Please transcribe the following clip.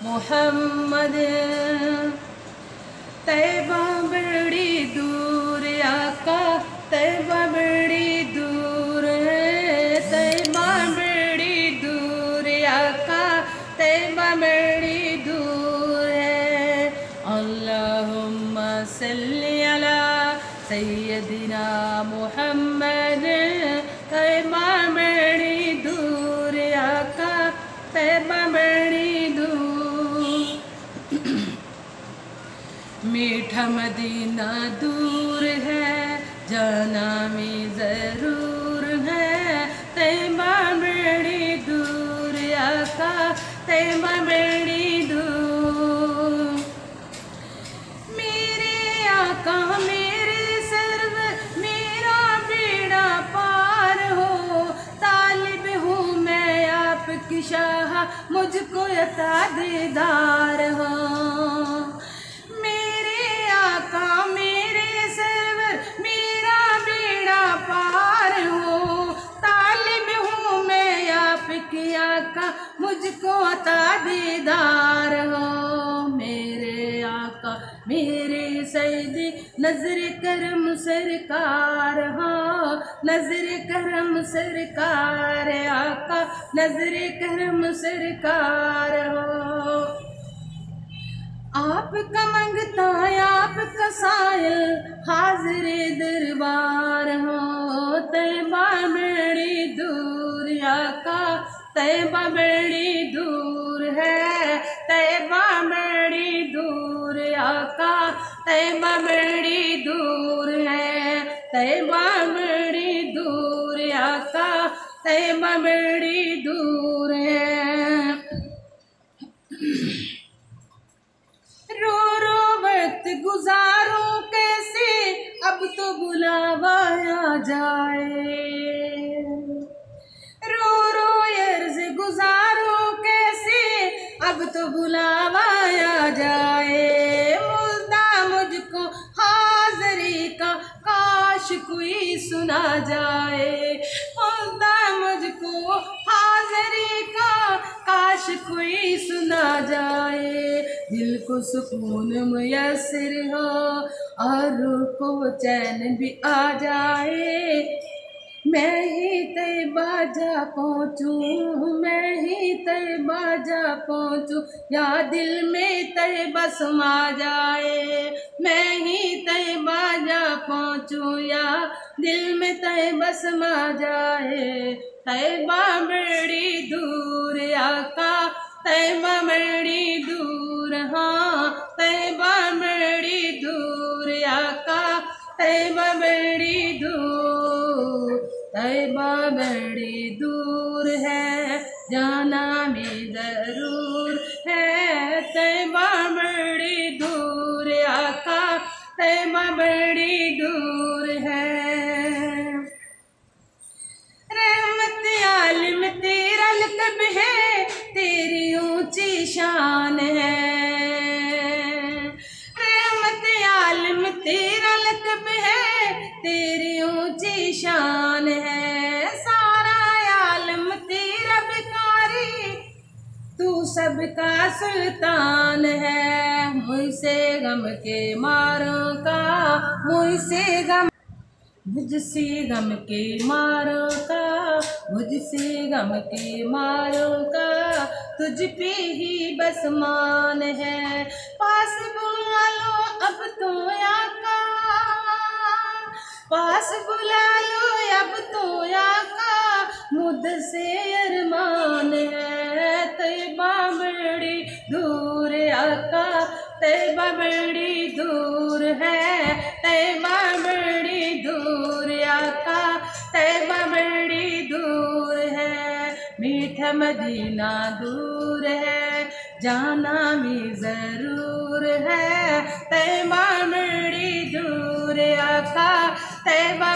मोहम्मद। तैबा बड़ी दूर आका, तैबा बड़ी दूर है, तैबा बड़ी दूर आका, तैबा बड़ी दूर है। अल्लाहुम्मा सल्ली अला सय्यदिना मुहम्मद। तैबा बड़ी दूर आका, तैबा बड़ी दूर। मीठा मदीना दूर है, जाना में ज़रूर है। तैबा बड़ी दूर आका, तैबा बड़ी दूर। मेरे आका मेरे सर्व, मेरा बेड़ा पार हो। तालिब हूँ मैं आपकी शाह, मुझको अता दीदार हो। मेरे सरवर मेरा बेड़ा पार हो। तालिब हूँ मैं आपकी आका, मुझको अता दीदार हो। मेरे आका मेरे सैदी, नजर करम सरकार हो। नजर करम सरकार आका, नजर करम सरकार हो। आपका मंगता आपका सायल, हाजिर दरबार हो। तैबा बड़ी दूर आका, तैबा बड़ी दूर है। तैबा बड़ी दूर आका, तैबा बड़ी दूर है। तैबा बड़ी दूर आका, तैबा बड़ी दूर है। रो रो वक्त गुजारूं कैसे, अब तो बुलावा आ जाए। रो रो अर्ज गुजारूं कैसे, अब तो बुलावा आ जाए। मुर्दा मुझको हाज़री का, काश कोई सुना जाए। मुर्दा मुझको हाज़री का, काश कोई सुना जाए। दिल को सुकून मुयस्सर हो, और रूह को चैन भी आ जाए। मैं ही तैबा जा पहुँचूँ, मैं ही तैबा जा पहुँचूँ, या दिल में तैबा समा जाए। मैं ही तैबा जा पहुँचूँ, या दिल में तैबा समा जाए। तैबा बड़ी दूर आका, तैबा बड़ी दूर, हाँ तैबा बड़ी दूर आका, तैबा बड़ी दूर। तैबा बड़ी दूर है, जाना में ज़रूर है। तैबा बड़ी दूर आका, तैबा बड़ी दूर है। रहमत आलिम तेरा लक़ब है, तेरी ऊंची शान है। रहमत आलिम तेरा लक़ब है, तेरी ऊंची शान है। सारा आलम तेरा भिखारी, तू सबका सुल्तान है। मुझसे गम के मारों का, मुझसे गम, मुझसे गम के मारों का, मुझसे गम के मारों का, तुझ पे ही बस मान है। पास बुला लो अब तो आका, पास बुला लो अब तो आका, मुझसे अरमान है। तैबा बड़ी दूर आका, तैबा बड़ी दूर है। तैबा बड़ी दूर आका, तैबा बड़ी दूर है। मीठा मदीना दूर है, जाना भी ज़रूर है। तैबा बड़ी दूर आका, तैबा